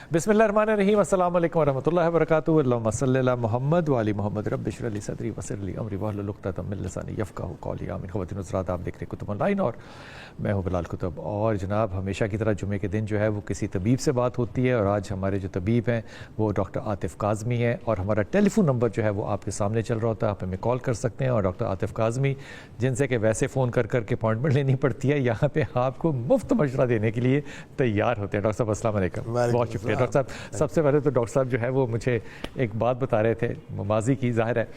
बिस्मिल्लाहिर्रहमानिर्रहीम। अस्सलाम वालेकुम वरहमतुल्लाहि वबरकातुहू। अल्लाहुम्मा सल्लि अला मुहम्मद व आलि मुहम्मद। रब्बि इश्रह ली सदरी वयस्सिर ली अमरी वहलुल उक़दतम मिन लिसानी यफ़क़हू क़ौली। आमीन। ख़वातीन हज़रात, आप देख रहे हैं कुतुब ऑनलाइन और मैं हूँ बिलाल कुतुब। और जनाब, हमेशा की तरह जुमे के दिन जो है वो किसी तबीब से बात होती है और आज हमारे जो तबीब हैं वो डॉक्टर आतिफ़ काज़मी हैं और हमारा टेलीफोन नंबर जो है वो आपके सामने चल रहा होता है, आप हमें कॉल कर सकते हैं। और डॉक्टर आतिफ़ काज़मी, जिनसे कि वैसे फ़ोन कर कर के अपॉइंटमेंट लेनी पड़ती है, यहाँ पे आपको मुफ्त मशवरा देने के लिए तैयार होते हैं। डॉक्टर साहब अस्सलाम वालेकुम। बहुत शुक्रिया डॉक्टर साहब। सबसे पहले तो डॉक्टर साहब जो है वो मुझे एक बात बता रहे थे माजी की, ज़ाहिर है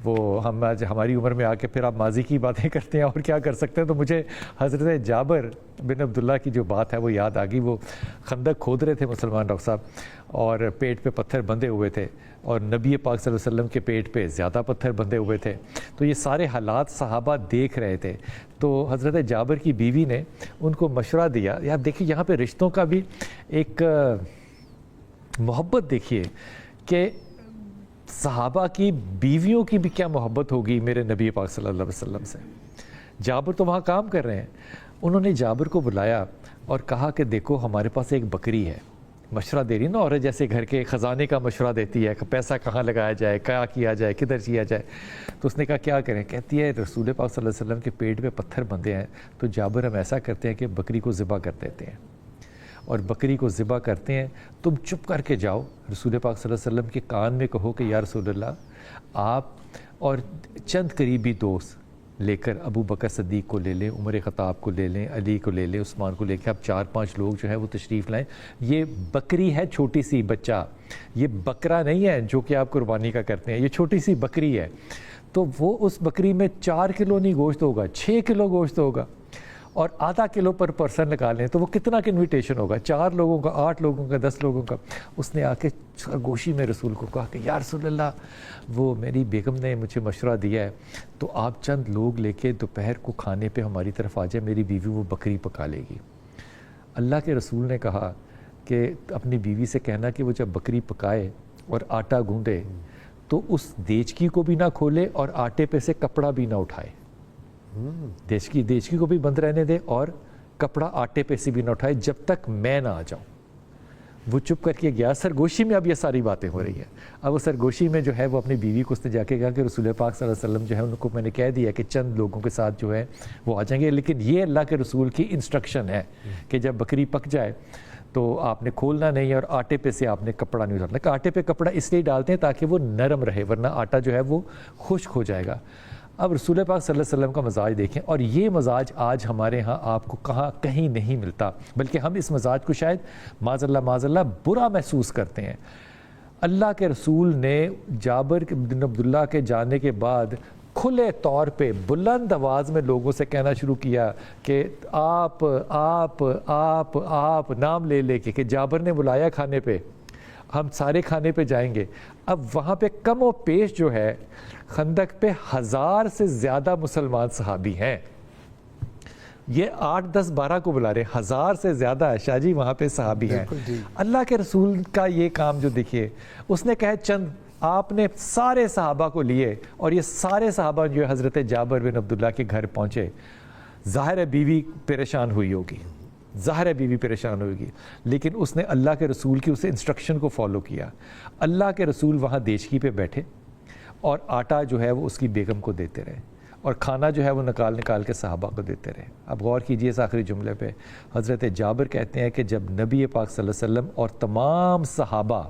वो हम आज हमारी उम्र में आके फिर आप माजी की बातें करते हैं और क्या कर सकते हैं। तो मुझे हज़रत जाबिर बिन अब्दुल्ला की जो बात है वो याद आ गई। वो खंदक खोद रहे थे मुसलमान डॉक्टर साहब और पेट पे पत्थर बंधे हुए थे और नबी पाक सल्लल्लाहु अलैहि वसल्लम के पेट पे ज़्यादा पत्थर बंधे हुए थे। तो ये सारे हालात सहाबा देख रहे थे। तो हज़रत जाबिर की बीवी ने उनको मशवरा दिया, यार देखिए यहाँ पे रिश्तों का भी एक मोहब्बत देखिए कि सहाबा की बीवियों की भी क्या मोहब्बत होगी मेरे नबी पाक सल्लल्लाहु अलैहि वसल्लम से। जाबिर तो वहाँ काम कर रहे हैं, उन्होंने जाबिर को बुलाया और कहा कि देखो हमारे पास एक बकरी है। मशवरा दे रही ना औरत, जैसे घर के ख़जाने का मशवरा देती है, पैसा कहाँ लगाया जाए, क्या किया जाए, किधर किया जाए। तो उसने कहा क्या करें। कहती है रसूल पाक सल्लल्लाहु अलैहि वसल्लम के पेट में पत्थर बंधे हैं, तो जाबिर हम ऐसा करते हैं कि बकरी को ज़िबा कर देते हैं और बकरी को ज़िबा करते हैं। तुम चुप करके जाओ, रसूल पाक सल्लल्लाहु अलैहि वसल्लम के कान में कहो कि या रसूलल्लाह, आप और चंद करीबी दोस्त लेकर अबू बकर सद्दीक़ को ले लें, उमर ख़त्ताब को ले लें, अली को ले लें, उस्मान को लेकर आप 4-5 लोग जो है वो तशरीफ़ लाएँ। ये बकरी है छोटी सी बच्चा, ये बकरा नहीं है जो कि आप कुर्बानी का करते हैं, ये छोटी सी बकरी है। तो वो उस बकरी में 4 किलो नहीं गोश्त होगा, 6 किलो गोश्त होगा और आधा किलो पर पर्सन निकालें तो वो कितना का इन्विटेशन होगा, 4 लोगों का, 8 लोगों का, 10 लोगों का। उसने आके सरगोशी में रसूल को कहा कि या रसूलल्लाह, वो मेरी बेगम ने मुझे मशवरा दिया है, तो आप चंद लोग लेके दोपहर को खाने पे हमारी तरफ आ जाए, मेरी बीवी वो बकरी पका लेगी। अल्लाह के रसूल ने कहा कि अपनी बीवी से कहना कि वो जब बकरी पकाए और आटा गूंदे तो उस देचकी को भी ना खोले और आटे पे से कपड़ा भी ना उठाए। देचकी को भी बंद रहने दे और कपड़ा आटे पे से भी ना उठाए जब तक मैं ना आ जाऊं। वो चुप करके गया। सरगोशी में अब ये सारी बातें हो रही है। अब वो सरगोशी में जो है वो अपनी बीवी को उसने जाके कहा कि रसूल पाक सल्लल्लाहु अलैहि वसल्लम जो है उनको मैंने कह दिया कि चंद लोगों के साथ जो है वो आ जाएंगे, लेकिन ये अल्लाह के रसूल की इंस्ट्रक्शन है कि जब बकरी पक जाए तो आपने खोलना नहीं है और आटे पे से आपने कपड़ा नहीं उतारना। आटे पे कपड़ा इसलिए डालते हैं ताकि वो नरम रहे, वरना आटा जो है वो खुश्क हो जाएगा। अब रसूल पाक सल्लल्लाहु अलैहि वसल्लम का मजाज देखें, और ये मजाज आज हमारे यहाँ आपको कहीं नहीं मिलता, बल्कि हम इस मजाज को शायद माज़ल्ला बुरा महसूस करते हैं। अल्लाह के रसूल ने जाबिर बिन अब्दुल्ला के जाने के बाद खुले तौर पे बुलंद आवाज़ में लोगों से कहना शुरू किया कि आप आप आप आप नाम ले लेके कि जाबिर ने बुलाया खाने पे, हम सारे खाने पे जाएंगे। अब वहाँ पे कम व पेश जो है खंदक पे 1000 से ज़्यादा मुसलमान सहाबी हैं। ये 8, 10, 12 को बुला रहे, 1000 से ज़्यादा शाह जी वहाँ पे सहाबी हैं। अल्लाह के रसूल का ये काम जो देखिए, उसने कहा चंद, आपने सारे सहाबा को लिए और ये सारे सहाबा जो है हज़रत जाबिर बिन अब्दुल्ला के घर पहुँचे। ज़ाहिर है बीवी परेशान हुई होगी, ज़ाहिर है बीवी परेशान होगी, लेकिन उसने अल्लाह के रसूल की उसे इंस्ट्रक्शन को फॉलो किया। अल्लाह के रसूल वहाँ देचकी पे बैठे और आटा जो है वो उसकी बेगम को देते रहे और खाना जो है वो निकाल के सहाबा को देते रहे। अब गौर कीजिए इस आखिरी जुमले पे, हज़रत जाबिर कहते हैं कि जब नबी पाक सल्लल्लाहु अलैहि वसल्लम और तमाम सहाबा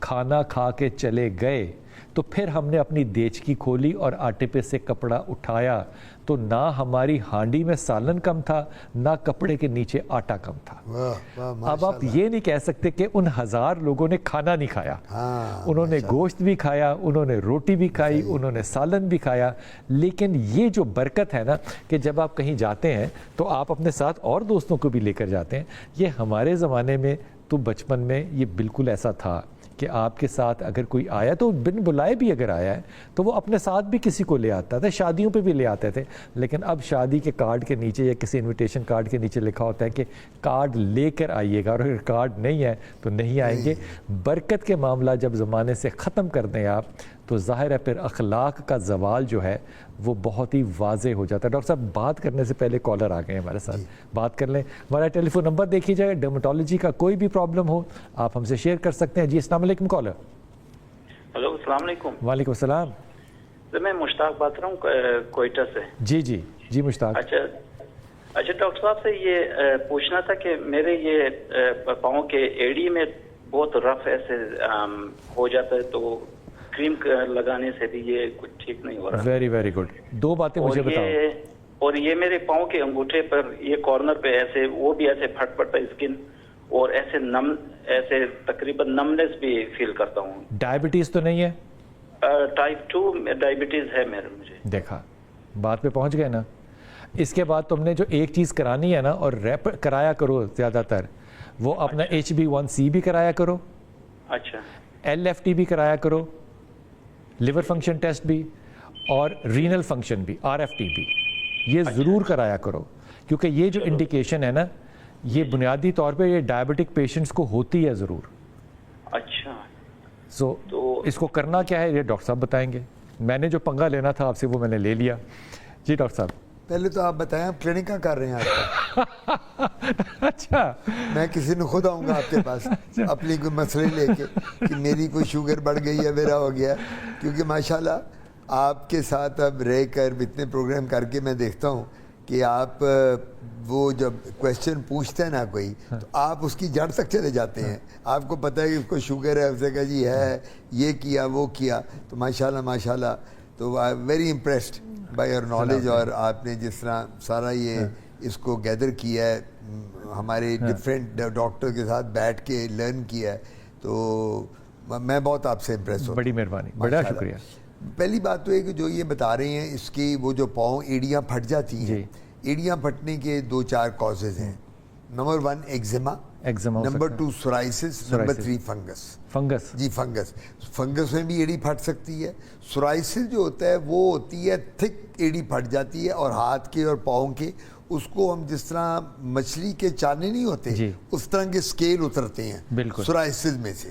खाना खा के चले गए तो फिर हमने अपनी देचकी खोली और आटे पे से कपड़ा उठाया, तो ना हमारी हांडी में सालन कम था, ना कपड़े के नीचे आटा कम था। अब आप ये नहीं कह सकते कि उन 1000 लोगों ने खाना नहीं खाया। उन्होंने गोश्त भी खाया, उन्होंने रोटी भी खाई, उन्होंने सालन भी खाया। लेकिन ये जो बरकत है ना कि जब आप कहीं जाते हैं तो आप अपने साथ और दोस्तों को भी लेकर जाते हैं, ये हमारे ज़माने में तो बचपन में ये बिल्कुल ऐसा था कि आपके साथ अगर कोई आया तो बिन बुलाए भी अगर आया है तो वो अपने साथ भी किसी को ले आता था, शादियों पे भी ले आते थे। लेकिन अब शादी के कार्ड के नीचे या किसी इनविटेशन कार्ड के नीचे लिखा होता है कि कार्ड लेकर आइएगा, और अगर कार्ड नहीं है तो नहीं आएंगे। बरकत के मामला जब ज़माने से ख़त्म कर दें आप تو ظاہر ہے پھر اخلاق کا زوال جو ہے وہ بہت ہی واضح ہو جاتا ہے. ڈاکٹر صاحب بات کرنے سے پہلے کالر آ گئے ہیں ہمارے ساتھ, بات کر لیں. ہمارا ٹیلی فون نمبر دیکھیے جائے, ڈرمیٹولوجی کا کوئی بھی پرابلم ہو آپ ہم سے شیئر کر سکتے ہیں. جی السلام علیکم کالر. ہلو السلام علیکم. وعلیکم السلام. میں مشتاق بات رہا ہوں کوئٹہ سے. جی مشتاق. اچھا ڈاکٹر صاحب سے یہ پوچھنا تھا کہ میرے یہ پاؤں کے ایڑی میں بہت رف ایسے ہو جاتا ہے, تو کریم لگانے سے بھی یہ کچھ ٹھیک نہیں ہو رہا. Very very good. دو باتیں مجھے بتاؤ. اور یہ میرے پاؤں کے انگوٹھے پر یہ کارنر پہ ایسے وہ بھی ایسے پھٹ پڑتا ہے اسکن, اور ایسے تقریباً نمنس بھی فیل کرتا ہوں. ڈائبٹیز تو نہیں ہے؟ ٹائپ 2 ڈائبٹیز ہے مجھے. دیکھا, بات پہ پہنچ گئے نا. اس کے بعد تم نے جو ایک چیز کرانی ہے نا, اور ریپ کرایا کرو زیادہ تر, وہ اپنا HB1C بھی کرایا کرو. اچھا. LFT بھی کرایا کرو, لیور فنکشن ٹیسٹ بھی, اور رینل فنکشن بھی, RFT بھی, یہ ضرور کرایا کرو. کیونکہ یہ جو انڈیکیشن ہے نا, یہ بنیادی طور پہ یہ ڈائبٹک پیشنٹس کو ہوتی ہے ضرور. اچھا. تو اس کو کرنا کیا ہے یہ ڈاکٹر صاحب بتائیں گے. میں نے جو پنگا لینا تھا آپ سے وہ میں نے لے لیا. جی ڈاکٹر صاحب پہلے تو آپ بتائیں آپ ٹریننگ کہاں کر رہے ہیں آج کل؟ اچھا, میں کسی نے خود آؤں گا آپ کے پاس اپنی کوئی مسئلے لے کے کہ میری کوئی شوگر بڑھ گئی ہے, میرا ہو گیا. کیونکہ ماشاءاللہ آپ کے ساتھ اب رہ کر اتنے پروگرام کر کے میں دیکھتا ہوں کہ آپ وہ جب کویشچن پوچھتے ہیں نا کوئی, تو آپ اس کی جڑ تک چلے جاتے ہیں. آپ کو پتہ ہے کہ اس کو شوگر ہے, اس نے کہا جی ہے, یہ کیا وہ کیا. تو ماشاءاللہ تو I am very impressed by your knowledge. اور آپ نے جس طرح سارا یہ اس کو گیدر کیا ہے, ہمارے ڈفرینٹ ڈاکٹر کے ساتھ بیٹھ کے لرن کیا ہے, تو میں بہت آپ سے امپریس ہوں. بڑی مہربانی, بڑا شکریہ. پہلی بات تو ہے کہ جو یہ بتا رہے ہیں اس کی وہ جو پاؤں ایڑیاں پھٹ جاتی ہیں, ایڑیاں پھٹنے کے 2-4 کازز ہیں. Number 1 eczema, number 2 psoriasis, number 3 fungus. جی فنگس میں بھی ایڑی پھٹ سکتی ہے. سورائسس جو ہوتا ہے وہ ہوتی ہے تھک ایڑی پھٹ جاتی ہے, اور ہاتھ کے اور پاؤں کے اس کو ہم جس طرح مچھلی کے چانے نہیں ہوتے اس طرح کے اسکیل اترتے ہیں سورائسس میں سے.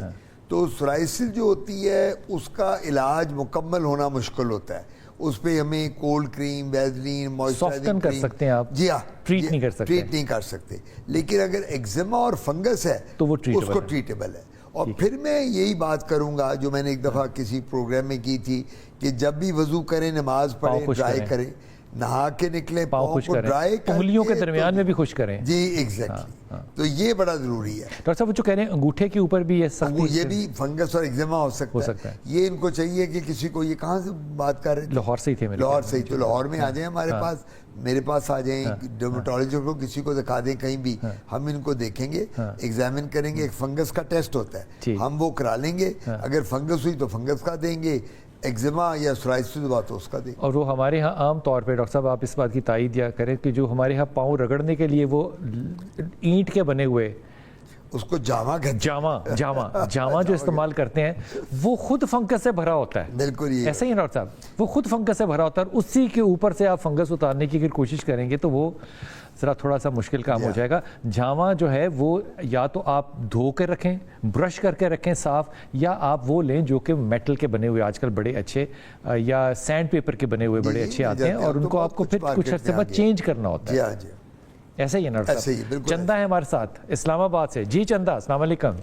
تو سورائسس جو ہوتی ہے اس کا علاج مکمل ہونا مشکل ہوتا ہے. اس پہ ہمیں کولڈ کریم, ویزلین, موئسچرائزنگ کر سکتے ہیں آپ, جی ہاں, ٹریٹ نہیں کر سکتے. لیکن اگر ایگزیما اور فنگس ہے تو وہ اس کو ٹریٹیبل ہے. اور پھر میں یہی بات کروں گا جو میں نے ایک دفعہ کسی پروگرام میں کی تھی کہ جب بھی وضو کریں, نماز پڑھیں, ڈرائی کریں, نہا کے نکلیں, پاؤں کو ڈرائی کریں, انگلیوں کے درمیان میں بھی خشک کریں. جی ایگزیکٹلی. تو یہ بڑا ضروری ہے. ڈاکٹر صاحب وہ جو کہہ رہے ہیں انگوٹھے کے اوپر بھی یہ بھی فنگس اور ایگزیما ہو سکتا ہے. یہ ان کو چاہیے کہ کسی کو, یہ کہاں سے بات کر رہے ہیں؟ لاہور سے ہی تھے. لاہور سے ہی. تو لاہور میں آ جائیں ہمارے پاس, میرے پاس آ جائیں, ڈرمیٹولوجسٹ کو کسی کو دکھا دیں کہیں بھی, ہم ان کو دیکھیں گے, ایگزامن کریں گے. ایک فنگس کا ٹیسٹ ہوتا ہے, ہم وہ کرا لیں گے. اگر فنگس ہوئی تو فنگس کا دیں گے, ایگزیما یا سورائسس بات ہو اس کا دیں. اور وہ ہمارے ہاں عام طور پہ ڈاکٹر صاحب آپ اس بات کی تائید دیا کریں کہ جو ہمارے ہاں پاؤں رگڑنے کے لیے وہ اینٹ کے بنے ہوئے اس کو جاما جو استعمال کرتے ہیں وہ خود فنگس سے بھرا ہوتا ہے. بالکل ایسا ہی ہے ڈاکٹر صاحب, وہ خود فنگس سے بھرا ہوتا ہے, اور اسی کے اوپر سے آپ فنگس اتارنے کی اگر کوشش کریں گے تو وہ ذرا تھوڑا سا مشکل کام ہو جائے گا. جاما جو ہے وہ یا تو آپ دھو کے رکھیں, برش کر کے رکھیں صاف, یا آپ وہ لیں جو کہ میٹل کے بنے ہوئے آج کل بڑے اچھے, یا سینڈ پیپر کے بنے ہوئے بڑے اچھے آتے ہیں, اور ان کو آپ کو پھر کچھ عرصے بعد چینج کرنا ہوتا ہے. ایسا ہی ہے نا ڈاکٹر صاحب. چندہ ہے ہمارے ساتھ اسلام آباد سے. جی چندہ, السلام علیکم.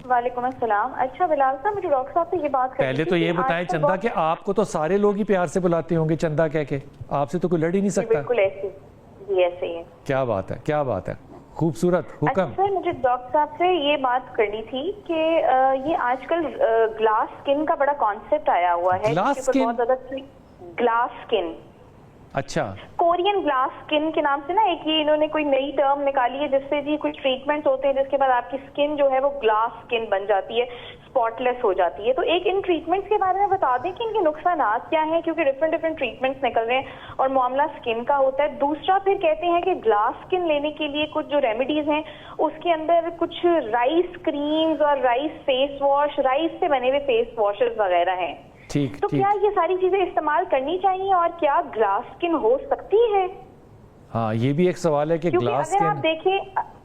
وعلیکم السلام. اچھا بلال صاحب مجھے ڈاکٹر صاحب سے یہ بات کرنی پہلے تو یہ بتائیں چندہ کہ آپ کو تو سارے لوگ ہی پیار سے بلاتے ہوں گے چندہ کہہ کے, آپ سے تو کوئی لڑ ہی نہیں سکتا. بالکل ایسے جی ایسے ہی ہے. کیا بات ہے, کیا بات ہے, خوبصورت. حکم. سر مجھے ڈاکٹر صاحب سے یہ بات کرنی تھی کہ یہ آج کل گلاس سکن کا بڑا کانسیپٹ آیا ہوا ہے. گلاس سکن. اچھا. کورین گلاس سکن کے نام سے نا ایک یہ انہوں نے کوئی نئی ٹرم نکالی ہے جس سے جی کچھ ٹریٹمنٹس ہوتے ہیں جس کے بعد آپ کی سکن جو ہے وہ گلاس سکن بن جاتی ہے, اسپاٹ لیس ہو جاتی ہے. تو ایک ان ٹریٹمنٹس کے بارے میں بتا دیں کہ ان کے نقصانات کیا ہیں, کیونکہ ڈفرینٹ ٹریٹمنٹس نکل رہے ہیں اور معاملہ سکن کا ہوتا ہے. دوسرا پھر کہتے ہیں کہ گلاس سکن لینے کے لیے کچھ جو ریمیڈیز ہیں اس کے اندر کچھ رائس کریمز اور رائس فیس واش, رائس سے بنے ہوئے فیس واشز وغیرہ ہیں. تو کیا یہ ساری چیزیں استعمال کرنی چاہیے, اور کیا گلاس سکن ہو سکتی ہے؟ ہاں یہ بھی ایک سوال ہے کہ گلاس اگر آپ دیکھیں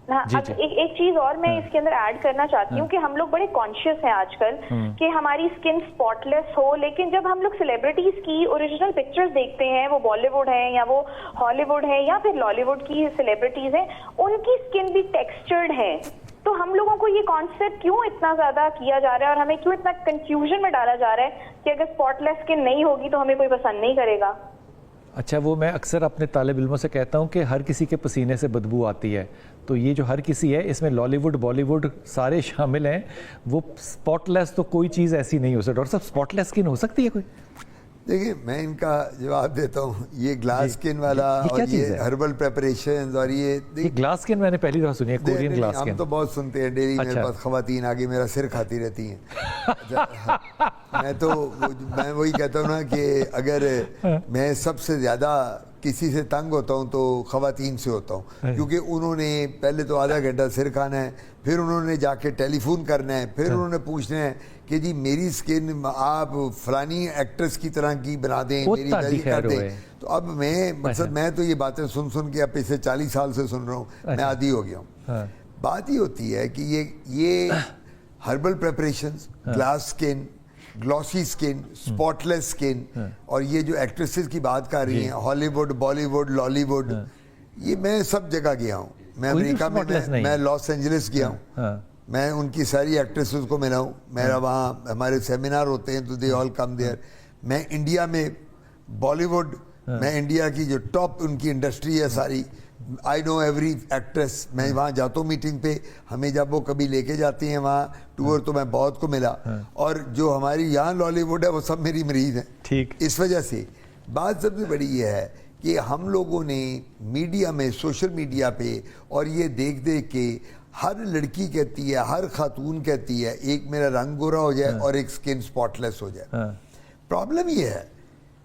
हाँ, जी, अब जी। एक चीज और मैं इसके अंदर ऐड करना चाहती हूँ कि हम लोग बड़े कॉन्शियस हैं आजकल कि हमारी स्किन स्पॉटलेस हो, लेकिन जब हम लोग सेलिब्रिटीज की ओरिजिनल पिक्चर्स देखते हैं, वो बॉलीवुड है या वो हॉलीवुड है या फिर लॉलीवुड की सेलिब्रिटीज हैं, उनकी स्किन भी टेक्सचर्ड है। तो हम लोगों को ये कॉन्सेप्ट क्यों इतना ज्यादा किया जा रहा है और हमें क्यों इतना कंफ्यूजन में डाला जा रहा है कि अगर स्पॉटलेस स्किन नहीं होगी तो हमें कोई पसंद नहीं करेगा। अच्छा, वो मैं अक्सर अपने तालिब इल्मों से कहता हूँ कि हर किसी के पसीने से बदबू आती है, तो ये जो हर किसी है इसमें लॉलीवुड बॉलीवुड सारे शामिल हैं, वो स्पॉटलेस तो कोई चीज़ ऐसी नहीं हो सकती। डॉक्टर साहब, स्पॉटलेस स्किन हो सकती है कोई? देखिए, मैं इनका जवाब देता हूँ। ये ग्लास स्किन वाला और ये हर्बल प्रेपरेशन और ये ग्लास स्किन मैंने पहली दफा सुनी है, कोरियन ग्लास स्किन। हम तो बहुत सुनते हैं डेली। मेरे पास खवातीन आगे मेरा सिर खाती रहती हैं। मैं वही कहता हूँ ना कि अगर मैं सबसे ज़्यादा किसी से तंग होता हूँ तो खवातीन से होता हूँ, क्योंकि उन्होंने पहले तो आधा घंटा सिर खाना है, फिर उन्होंने जाके टेलीफोन करना है, फिर उन्होंने पूछना है कि जी मेरी स्किन आप फलानी एक्ट्रेस की तरह की बना दें, मेरी वैसी कर दें। तो अब मैं तो ये बातें सुन सुन के अब पिछले 40 साल से सुन रहा हूँ, मैं आदी हो गया हूँ। बात ये होती है कि ये herbal preparations, glass skin, glossy skin, spotless skin, और ये जो एक्ट्रेसेस की बात कर रही हैं, हॉलीवुड बॉलीवुड लॉलीवुड, ये मैं सब जगह गया हूँ। मैं अमेरिका में, मैं लॉस एंजलिस गया हूँ, मैं उनकी सारी एक्ट्रेसेस को मिला हूँ। मेरा वहाँ हमारे सेमिनार होते हैं तो दे ऑल कम देयर। मैं इंडिया में बॉलीवुड, मैं इंडिया की जो टॉप उनकी इंडस्ट्री है सारी, आई नो एवरी एक्ट्रेस। मैं वहाँ जाता हूँ मीटिंग पे, हमें जब वो कभी लेके जाती हैं वहाँ टूर, तो मैं बहुत को मिला। और जो हमारी यहाँ लॉलीवुड है वो सब मेरी मरीज हैं। ठीक, इस वजह से बात सबसे बड़ी ये है कि हम लोगों ने मीडिया में, सोशल मीडिया पे, और ये देख देख के हर लड़की कहती है, हर खातून कहती है एक मेरा रंग गोरा हो जाए और एक स्किन स्पॉटलेस हो जाए। प्रॉब्लम ये है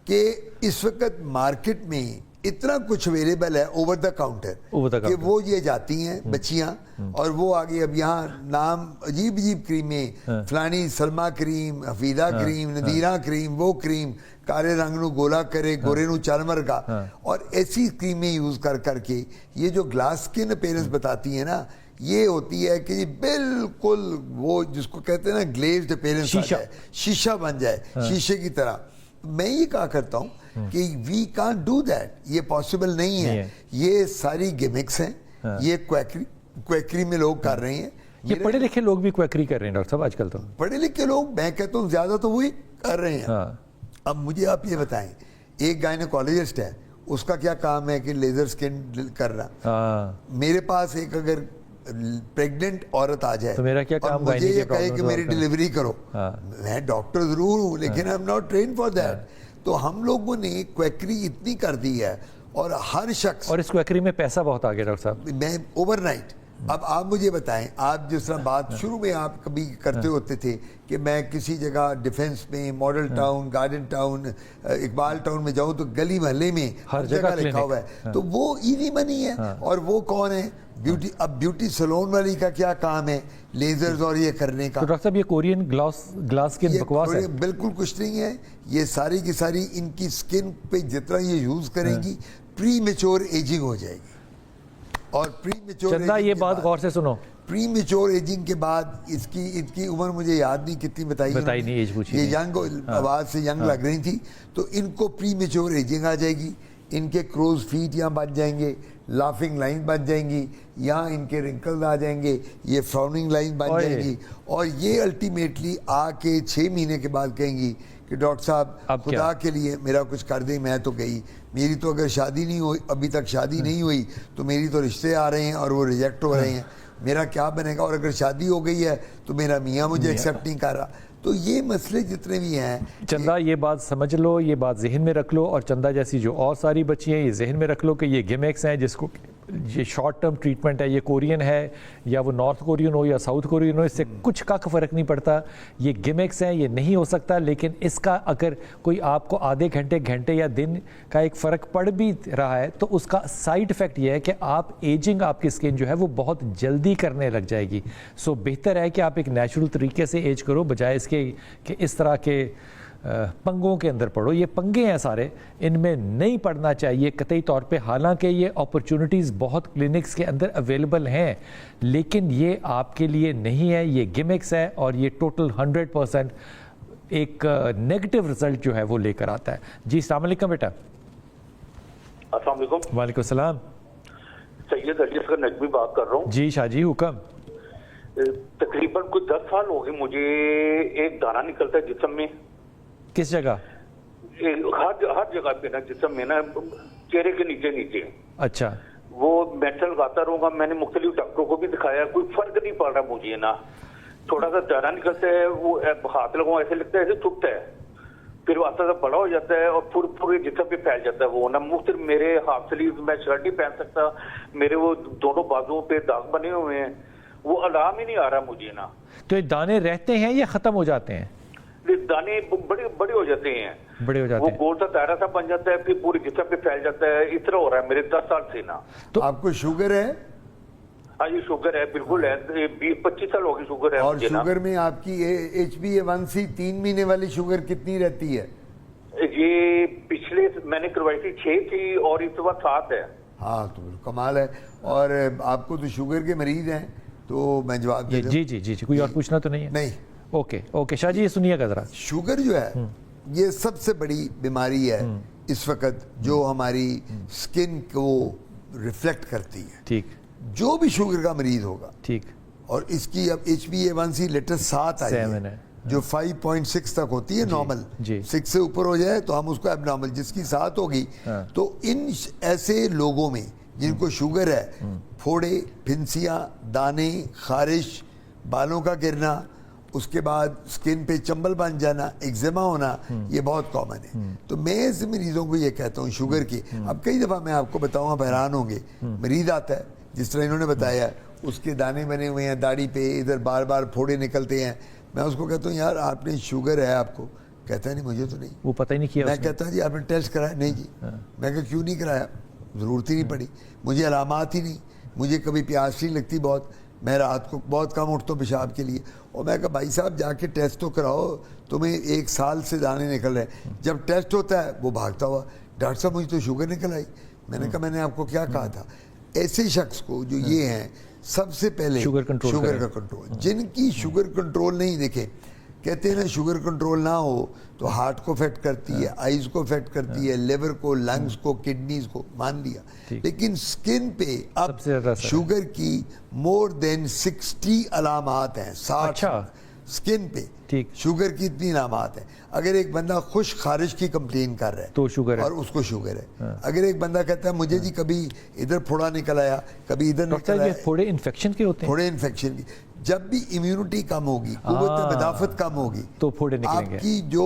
कि इस वक्त मार्केट में इतना कुछ अवेलेबल है ओवर द काउंटर कि वो ये जाती हैं बच्चियां, और वो आगे अब यहाँ नाम अजीब अजीब क्रीमें, फलानी सलमा क्रीम, हफीदा क्रीम, नदीरा क्रीम, वो क्रीम काले रंग नू गोला करे, गोरे नू चालमर का, और ऐसी क्रीमें यूज कर करके ये जो ग्लास स्किन अपीयरेंस बताती है ना, ये होती है कि बिल्कुल वो जिसको कहते हैं ना ग्लेज्ड अपीयरेंस आ जाए, शीशा बन जाए, शीशे की तरह। मैं ये कहा करता हूँ कि वी कांट डू दैट, ये पॉसिबल नहीं है। ये सारी गिमिक्स हैं, ये क्वैकरी में लोग कर रहे हैं। ये पढ़े लिखे लोग भी क्वैकरी कर रहे हैं डॉक्टर साहब आजकल। तो पढ़े लिखे लोग, मैं कहता हूँ ज्यादा तो वही कर रहे हैं। अब मुझे आप ये बताएं, एक गायनेकोलॉजिस्ट है, उसका क्या काम है कि लेजर स्किन करना। मेरे पास एक अगर प्रेग्नेंट औरत आ जाए तो मेरा क्या काम, मुझे ये कहे कि मेरी डिलीवरी करो, मैं डॉक्टर जरूर हूँ लेकिन I am not train for that. तो हम लोगों ने क्वैकरी इतनी कर दी है, और हर शख्स, और इस क्वैकरी में पैसा बहुत आ गया डॉक्टर साहब। मैं ओवरनाइट। अब आप मुझे बताएं, आप जिस तरह बात शुरू में आप कभी करते होते थे कि मैं किसी जगह डिफेंस में, model town, garden town, Iqbal town में जाऊं तो गली महल्ले में हर जगह लिखा हुआ है, तो वो इजी मनी है। और वो कौन है? ब्यूटी। अब ब्यूटी सैलून वाली का क्या काम है? लेजर्स और ये करने का। तो डॉक्टर साहब ये कोरियन ग्लास स्किन बकवास है? बिल्कुल कुछ नहीं है। ये सारी की सारी इनकी स्किन पे जितना ये यूज करेंगी प्री मेच्योर एजिंग हो जाएगी। और प्री मेच्योर, चंदा ये बात गौर से सुनो, प्री मेच्योर एजिंग के बाद इसकी उम्र मुझे याद नहीं कितनी बताई नहीं, एज पूछी ये यंग आवाज से यंग लग रही थी, तो इनको प्री मेच्योर एजिंग आ जाएगी। इनके क्रोज फीट यहाँ बन जाएंगे, लाफिंग लाइन बन जाएंगी, यहाँ इनके रिंकल्स आ जाएंगे, ये फ्राउनिंग लाइन बन जाएगी, और ये अल्टीमेटली आके 6 महीने के बाद कहेंगी कि डॉक्टर साहब खुदा के लिए मेरा कुछ कर दें। मैं तो गई, मेरी तो अगर शादी नहीं हुई, अभी तक शादी नहीं हुई, तो मेरी तो रिश्ते आ रहे हैं और वो रिजेक्ट हो रहे हैं, मेरा क्या बनेगा? और अगर शादी हो गई है तो मेरा मियाँ मुझे एक्सेप्ट नहीं कर रहा। तो ये मसले जितने भी हैं, चंदा ये बात समझ लो, ये बात जहन में रख लो, और चंदा जैसी जो और सारी बच्ची हैं ये जहन में रख लो कि ये गिमिक्स हैं, जिसको ये शॉर्ट टर्म ट्रीटमेंट है, ये कोरियन है या वो नॉर्थ कोरियन हो या साउथ कोरियन हो, इससे कुछ का फ़र्क नहीं पड़ता। ये गिमिक्स हैं, ये नहीं हो सकता। लेकिन इसका अगर कोई आपको आधे घंटे या दिन का एक फ़र्क पड़ भी रहा है तो उसका साइड इफ़ेक्ट ये है कि आप एजिंग, आपकी स्किन जो है वो बहुत जल्दी करने लग जाएगी। सो बेहतर है कि आप एक नेचुरल तरीके से एज करो, बजाय इसके कि इस तरह के पंगों के अंदर पड़ो, ये पंगे हैं सारे, इनमें नहीं पड़ना चाहिए कतई तौर पे। हालांकि ये अपॉर्चुनिटीज़ बहुत क्लिनिक्स के अंदर अवेलेबल हैं, लेकिन ये आपके लिए नहीं है, ये गिमिक्स है और ये टोटल 100% एक नेगेटिव रिजल्ट जो है वो लेकर आता है। जी अस्सलाम वालेकुम बेटा। अस्सलाम वालेकुम। वालेकुम सलाम। सैयद अली असगर नकवी बात कर रहा हूँ। जी शाहजी हुक्म। तकरीबन कुछ 10 साल हो गए मुझे एक दाना निकलता है जिस्म में। किस जगह? हर जगह पे ना जिस्म में ना, चेहरे के नीचे नीचे। अच्छा। वो मेडिसिन लगाता रहूंगा, मैंने मुख्तलिफ डॉक्टरों को भी दिखाया, कोई फर्क नहीं पड़ रहा मुझे ना। थोड़ा सा दाना निकलता है, वो हाथ लगाऊं ऐसे लगता है ऐसे छुपता है, फिर वो आस्ता बड़ा हो जाता है और पूरे जिस्म पे फैल जाता है। वो ना मुख्तलिफ मेरे हाफ स्लीव, मैं शर्ट नहीं पहन सकता, मेरे वो दोनों बाजुओं पे दाग बने हुए हैं, वो आराम ही नहीं आ रहा मुझे ना। तो ये दाने रहते हैं या खत्म हो जाते हैं? दाने बड़े हो जाते हैं, बड़े हो जाते वो हैं, गोल सा दायरा सा बन जाता है, फिर पूरे जिस्म पे फैल जाता है। इस तरह हो रहा है मेरे 10 साल से ना। तो आपको शुगर है? हाँ ये शुगर है, बिल्कुल है, 20-25 साल हो गई शुगर है और मुझे ना। शुगर में आपकी HbA1c 3 महीने वाली शुगर कितनी रहती है? ये पिछले मैंने करवाई थी 6 थी और इस बार 7 है। हाँ तो कमाल है। और आपको तो शुगर के मरीज हैं, तो मैं जवाब दे दूं? जी जी जी जी, कोई और पूछना तो नहीं है? नहीं, ओके ओके शाह जी, ये सुनिएगा जरा। शुगर जो है ये सबसे बड़ी बीमारी है इस वक्त जो हमारी स्किन को रिफ्लेक्ट करती है। ठीक जो भी शुगर का मरीज होगा, ठीक, और इसकी अब HbA1c लेटेस्ट 7 आई 7 है, है, जो 5.6 तक होती है नॉर्मल। जी। 6 से ऊपर हो जाए तो हम उसको एबनॉर्मल, जिसकी 7 होगी हाँ। तो इन ऐसे लोगों में जिनको शुगर है, फोड़े, फिंसियाँ, दाने, खारिश, बालों का गिरना, उसके बाद स्किन पे चंबल बन जाना, एक्जिमा होना, ये बहुत कॉमन है। तो मैं ऐसे मरीजों को ये कहता हूँ शुगर की, अब कई दफ़ा मैं आपको बताऊँ, आप हैरान होंगे, मरीज आता है जिस तरह इन्होंने बताया, उसके दाने बने हुए हैं दाढ़ी पे, इधर बार बार फोड़े निकलते हैं। मैं उसको कहता हूँ यार आपने शुगर है आपको? कहता है नहीं मुझे तो नहीं। वो पता ही नहीं किया मैं उसने। कहता जी आपने टेस्ट कराया? नहीं जी। मैं कहा क्यों नहीं कराया? ज़रूरत ही नहीं पड़ी, मुझे अलामात ही नहीं, मुझे कभी प्यास नहीं लगती बहुत, मैं रात को बहुत कम उठता हूँ पेशाब के लिए। और मैं कहा भाई साहब जाके टेस्ट तो कराओ, तुम्हें 1 साल से दाने निकल रहे हैं। जब टेस्ट होता है वो भागता हुआ, डॉक्टर साहब मुझे तो शुगर निकल आई। मैंने कहा मैंने आपको क्या कहा था? ऐसे शख्स को जो ये हैं, सबसे पहले शुगर कंट्रोल शुगर करें। का कंट्रोल, जिनकी शुगर कंट्रोल नहीं, देखे कहते हैं ना शुगर कंट्रोल ना हो तो हार्ट को अफेक्ट करती है, आइज को अफेक्ट करती है, लिवर को, लंग्स को, किडनीज को, मान लिया। लेकिन स्किन पे अब सबसे ज्यादा असर है। शुगर की मोर देन 60 अलामात हैं। 60 अच्छा। स्किन पे ठीक। शुगर की इतनी अलामात है। अगर एक बंदा खुश खारिश की कंप्लेन कर रहा है तो शुगर है, और उसको शुगर है। अगर एक बंदा कहता है मुझे जी कभी इधर फोड़ा निकल आया, कभी इधर डॉक्टर निकल ये आया, फोड़े इन्फेक्शन के होते हैं? फोड़े इन्फेक्शन की, जब भी इम्यूनिटी कम होगी, कुव्वत मदाफत कम होगी, तो फोड़े निकलेंगे। आपकी जो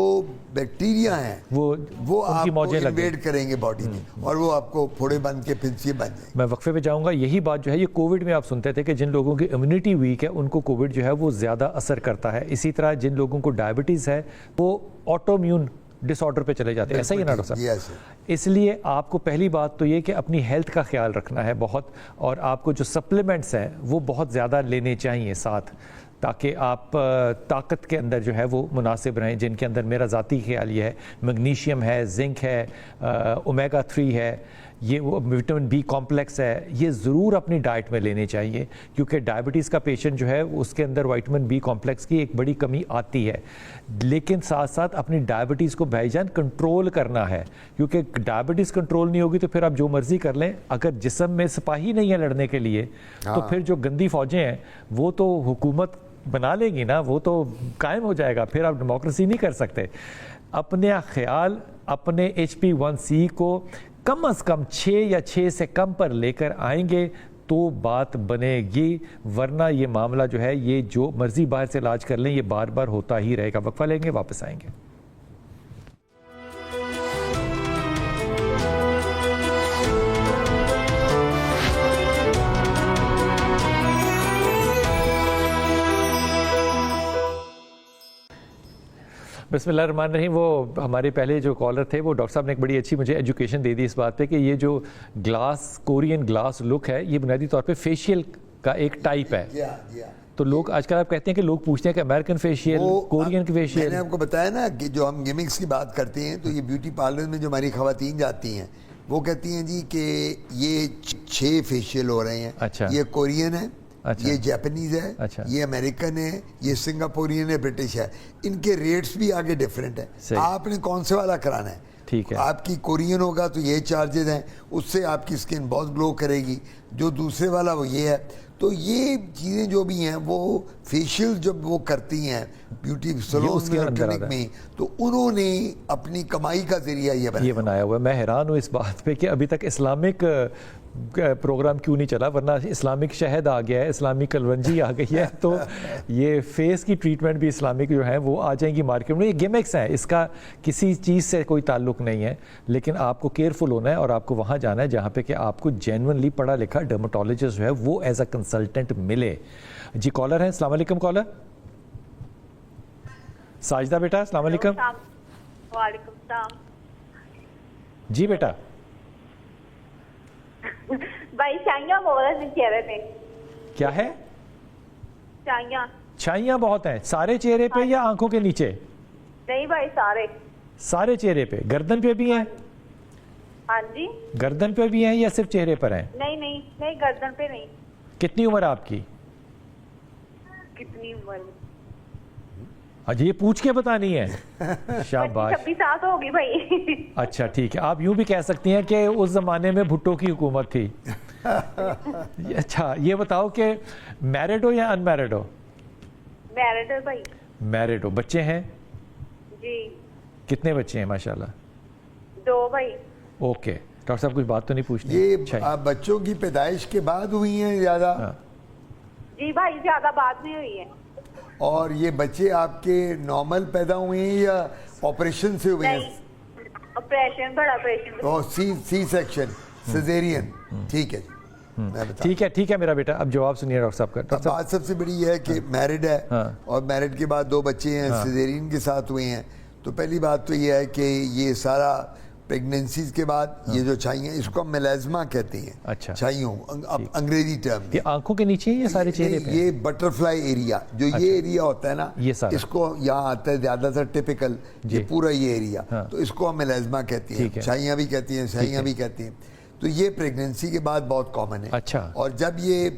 बैक्टीरिया हैं वो आपको मौजें लग इन्वेड करेंगे बॉडी में और वो आपको फोड़े बन के फिंसिए बन जाएंगे। मैं वक्फे पे जाऊंगा। यही बात जो है ये कोविड में आप सुनते थे कि जिन लोगों की इम्यूनिटी वीक है उनको कोविड जो है वो ज़्यादा असर करता है। इसी तरह जिन लोगों को डायबिटीज़ है वो ऑटोम्यून डिसऑर्डर पे चले जाते हैं। ऐसा ही है ना डॉक्टर साहब? इसलिए आपको पहली बात तो ये कि अपनी हेल्थ का ख्याल रखना है बहुत, और आपको जो सप्लीमेंट्स हैं वो बहुत ज़्यादा लेने चाहिए साथ, ताकि आप ताकत के अंदर जो है वो मुनासिब रहें, जिनके अंदर मेरा ज़ाती ख्याल ये है मैग्नीशियम है, जिंक है, ओमेगा 3 है, ये वो विटामिन बी कॉम्प्लेक्स है, ये ज़रूर अपनी डाइट में लेने चाहिए, क्योंकि डायबिटीज़ का पेशेंट जो है उसके अंदर विटामिन बी कॉम्प्लेक्स की एक बड़ी कमी आती है। लेकिन साथ साथ अपनी डायबिटीज़ को भाईजान कंट्रोल करना है, क्योंकि डायबिटीज़ कंट्रोल नहीं होगी तो फिर आप जो मर्ज़ी कर लें, अगर जिस्म में सिपाही नहीं है लड़ने के लिए तो फिर जो गंदी फ़ौजें हैं वो तो हुकूमत बना लेगी ना, वो तो कायम हो जाएगा, फिर आप डेमोक्रेसी नहीं कर सकते। अपने ख्याल अपने HbA1c को कम अज़ कम 6 या 6 से कम पर लेकर आएंगे तो बात बनेगी, वरना ये मामला जो है ये जो मर्जी बाहर से इलाज कर लें ये बार बार होता ही रहेगा। वक्फा लेंगे, वापस आएंगे। बिस्मिल्लाहिर्रहमानिर्रहीम। वो हमारे पहले जो कॉलर थे वो डॉक्टर साहब ने एक बड़ी अच्छी मुझे एजुकेशन दे दी इस बात पे कि ये जो ग्लास कोरियन ग्लास लुक है ये बुनियादी तौर पे फेशियल का एक टाइप है। تو لوگ آج کل آپ کہتے ہیں کہ لوگ پوچھتے ہیں کہ امریکن فیشیل, کورین میں فیشیل. نے آپ کو بتایا نا کہ جو ہم گیمکس کی بات کرتے ہیں تو یہ بیوٹی پارلر میں جو ہماری خواتین جاتی ہیں وہ کہتی ہیں جی کہ یہ 6 فیشیل ہو رہے ہیں. اچھا. یہ کورین ہے, اچھا. یہ جیپنیز ہے, اچھا. یہ امریکن ہے, یہ سنگاپورین ہے, برٹش ہے. ان کے ریٹس بھی آگے ڈفرینٹ ہیں. آپ نے کون سے والا کرانا ہے؟ ٹھیک ہے. آپ کی کورین ہوگا تو یہ چارجز ہیں, اس سے آپ کی اسکن بہت گلو کرے گی. جو دوسرے والا وہ یہ ہے. تو یہ چیزیں جو بھی ہیں وہ فیشیل جب وہ کرتی ہیں بیوٹی سلون میں اور کلینک میں, تو انہوں نے اپنی کمائی کا ذریعہ یہ بنایا ہوا ہے. میں حیران ہوں اس بات پہ کہ ابھی تک اسلامک پروگرام کیوں نہیں چلا, ورنہ اسلامک شہد آ گیا ہے, اسلامی کلونجی آ گئی ہے, تو یہ فیس کی ٹریٹمنٹ بھی اسلامک جو ہے وہ آ جائیں گی مارکیٹ میں. یہ گیمکس ہیں, اس کا کسی چیز سے کوئی تعلق نہیں ہے, لیکن آپ کو کیئرفل ہونا ہے اور آپ کو وہاں جانا ہے جہاں پہ کہ آپ کو جینونلی پڑھا لکھا ڈرماٹولوجسٹ جو ہے وہ ایز اے کنسلٹنٹ ملے. جی کالر ہیں, السلام علیکم کالر. ساجدہ بیٹا السلام علیکم. وعلیکم السلام. جی بیٹا. بھائی چھائیاں بہت ہیں چہرے پہ. کیا ہے؟ چھائیاں. چھائیاں بہت ہیں سارے چہرے پہ یا آنکھوں کے نیچے؟ نہیں بھائی سارے. سارے چہرے پہ. گردن پہ بھی ہیں؟ ہاں جی. گردن پہ بھی ہیں یا صرف چہرے پر ہیں؟ نہیں نہیں نہیں گردن پہ نہیں. کتنی عمر آپ کی؟ کتنی عمر؟ یہ پوچھ کے بتانی ہے. شاباش. 26 سال ہوگی بھائی. اچھا ٹھیک ہے, آپ یوں بھی کہہ سکتی ہیں کہ اس زمانے میں بھٹو کی حکومت تھی. اچھا یہ بتاؤ کہ میرڈ ہو یا ان میرڈ ہو؟ میرڈ ہے بھائی. میرڈ ہو. بچے ہیں؟ جی. کتنے بچے ہیں ماشاءاللہ؟ 2 بھائی. اوکے. ڈاکٹر صاحب کچھ بات تو نہیں پوچھنی؟ یہ بچوں کی پیدائش کے بعد ہوئی ہیں زیادہ؟ جی بھائی زیادہ بعد میں ہوئی ہے. اور یہ بچے آپ کے نارمل پیدا ہوئے ہیں یا آپریشن سے ہوئے ہیں؟ آپریشن, بڑا آپریشن. C section, caesarean. ٹھیک ہے ٹھیک ہے میرا بیٹا, اب جواب سنیے ڈاکٹر صاحب کا. بات سب سے بڑی یہ ہے کہ میرڈ ہے اور میرڈ کے بعد 2 بچے ہیں, سیزیرین کے ساتھ ہوئے ہیں. تو پہلی بات تو یہ ہے کہ یہ سارا پریگننسیز کے بعد یہ جو چھائیاں, اس کو ہم میلازما کہتے ہیں. اچھا. چھائیوں انگریزی ٹرم. یہ آنکھوں کے نیچے یہ سارے چہرے پہ؟ یہ بٹر فلائی ایریا جو یہ ایریا ہوتا ہے نا, اس کو یہاں آتا ہے زیادہ تر ٹپیکل, یہ پورا یہ ایریا, تو اس کو ہم میلازما کہتے ہیں. چھائیاں بھی کہتی ہیں, سیاہیاں بھی کہتے ہیں. تو یہ پریگننسی کے بعد بہت کامن ہے. اچھا. اور جب یہ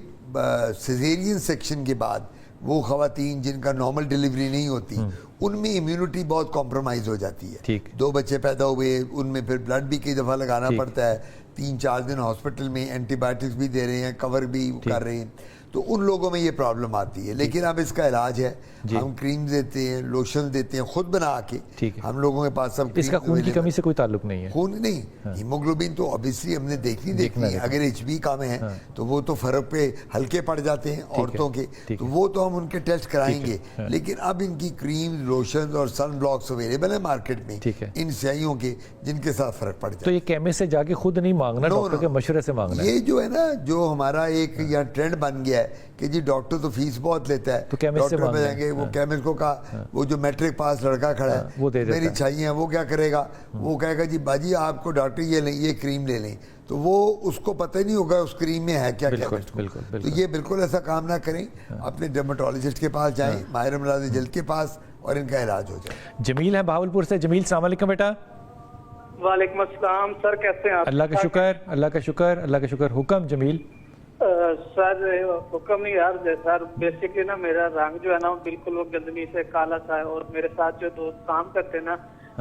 سیزیرین سیکشن کے بعد وہ خواتین جن کا نارمل ڈیلیوری نہیں ہوتی, ان میں امیونٹی بہت کمپرومائز ہو جاتی ہے. 2 بچے پیدا ہوئے, ان میں پھر بلڈ بھی کئی دفعہ لگانا پڑتا ہے, 3-4 دن ہاسپٹل میں اینٹی بایوٹکس بھی دے رہے ہیں, کور بھی کر رہے ہیں, تو ان لوگوں میں یہ پرابلم آتی ہے. لیکن اب اس کا علاج ہے, ہم کریم دیتے ہیں, لوشن دیتے ہیں خود بنا کے. ہم لوگوں کے پاس سب. اس کا خون کی کمی سے کوئی تعلق نہیں ہے؟ خون نہیں, ہیموگلوبن تو obviously ہم نے دیکھنی ہے. اگر HB کم ہے تو وہ تو فرق پہ ہلکے پڑ جاتے ہیں عورتوں کے, تو وہ تو ہم ان کے ٹیسٹ کرائیں گے. لیکن اب ان کی کریم, لوشن اور سن بلاکس اویلیبل ہیں مارکیٹ میں ان سیاہیوں کے, جن کے ساتھ فرق پڑ جائے. تو یہ کیمسٹ سے جا کے خود نہیں مانگنا, ڈاکٹر کے مشورے سے مانگنا ہے. یہ جو ہے نا, جو ہمارا ایک یہاں ٹرینڈ بن گیا ہے کہ جی ڈاکٹر تو فیس بہت لیتا ہے, تو ڈاکٹر پہ جائیں گے. وہ کیمسٹ کو کہا, وہ جو میٹرک پاس لڑکا کھڑا ہے, میری چھائیاں, وہ کیا کرے گا, وہ کہے گا جی باجی آپ کو ڈاکٹر یہ لیں, یہ کریم لے لیں. تو وہ اس کو پتہ نہیں ہوگا اس کریم میں ہے کیا. تو یہ بالکل ایسا کام نہ کریں, اپنے ڈرماٹولوجسٹ کے پاس جائیں, ماہر امراض جلد کے پاس, اور ان کا علاج ہو جائے. جمیل ہے بہاولپور سے. جمیل السلام علیکم بیٹا. وعلیکم السلام سر, کیسے ہیں آپ؟ اللہ کا شکر, اللہ کا شکر, اللہ کا شکر. حکم جمیل. سر حکم نہیں یار, سر بیسکلی نا میرا رنگ جو ہے نا بالکل وہ گندمی سے کالا سا ہے, اور میرے ساتھ جو دوست کام کرتے ہیں نا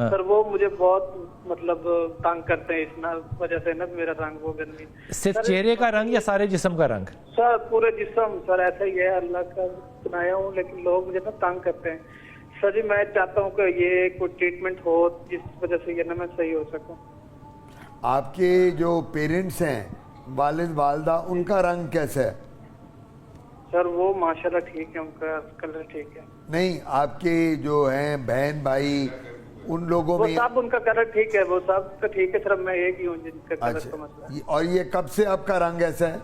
سر, وہ مجھے بہت مطلب تنگ کرتے ہیں اس وجہ سے نا میرا رنگ وہ گندمی. صرف چہرے کا رنگ یا سارے جسم کا رنگ؟ سر پورے جسم سر, ایسا ہی ہے, اللہ کا بنایا ہوں, لیکن لوگ مجھے نا تنگ کرتے ہیں. سر جی میں چاہتا ہوں کہ یہ کوئی ٹریٹمنٹ ہو جس وجہ سے یہ نا میں صحیح ہو سکوں. آپ کے جو پیرنٹس ہیں, والد والدہ, ان کا رنگ کیسا ہے؟ سر وہ ماشاءاللہ ٹھیک ہے, ان کا کلر ٹھیک ہے. نہیں, آپ کے جو ہیں بہن بھائی, ان لوگوں میں؟ وہ سب ان کا کلر ٹھیک ہے, وہ سب کا ٹھیک ہے, صرف میں ایک ہی ہوں جن کا کلر کا مسئلہ. اور یہ کب سے آپ کا رنگ ایسا ہے؟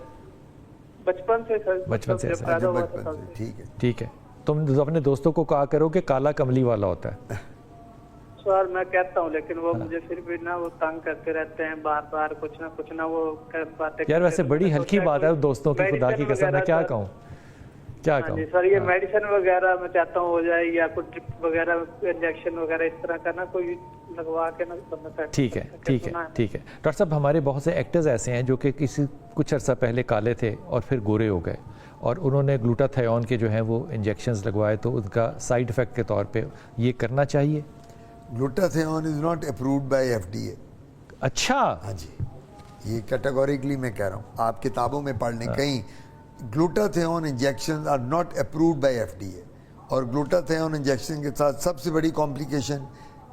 بچپن سے سر. بچپن سے ایسا ہے. ٹھیک ہے ٹھیک ہے. تم اپنے دوستوں کو کہا کرو کہ کالا کملی والا ہوتا ہے. سر میں کہتا ہوں, لیکن وہ مجھے پھر بھی نا وہ تنگ کرتے رہتے ہیں بار بار, کچھ نہ وہ باتیں. یار ویسے بڑی ہلکی بات ہے دوستوں کی, خدا کی قسم, میں کیا کہوں. کیا हाँ کہوں. जी सर, ये मेडिसिन वगैरह मैं चाहता हूँ हो जाए, या कोई ड्रिप वगैरह इंजेक्शन वगैरह इस तरह का ना कोई लगवा के ना बंदा सेट. ٹھیک ہے ٹھیک ہے ٹھیک ہے. ڈاکٹر صاحب ہمارے بہت سے ایکٹرز ایسے ہیں جو کہ کچھ عرصہ پہلے کالے تھے اور پھر گورے ہو گئے, اور انہوں نے گلوٹاتھیون کے جو ہیں وہ انجیکشنز لگوائے, تو ان کا سائیڈ افیکٹ کے طور پہ یہ کرنا چاہیے؟ Glutathione is not approved by FDA. اچھا, ہاں جی, یہ کیٹیگوریکلی میں کہہ رہا ہوں, آپ کتابوں میں پڑھ لیں کہیں glutathione injection are not approved by FDA. اور گلوٹاتھیون انجیکشن کے ساتھ سب سے بڑی کمپلیکیشن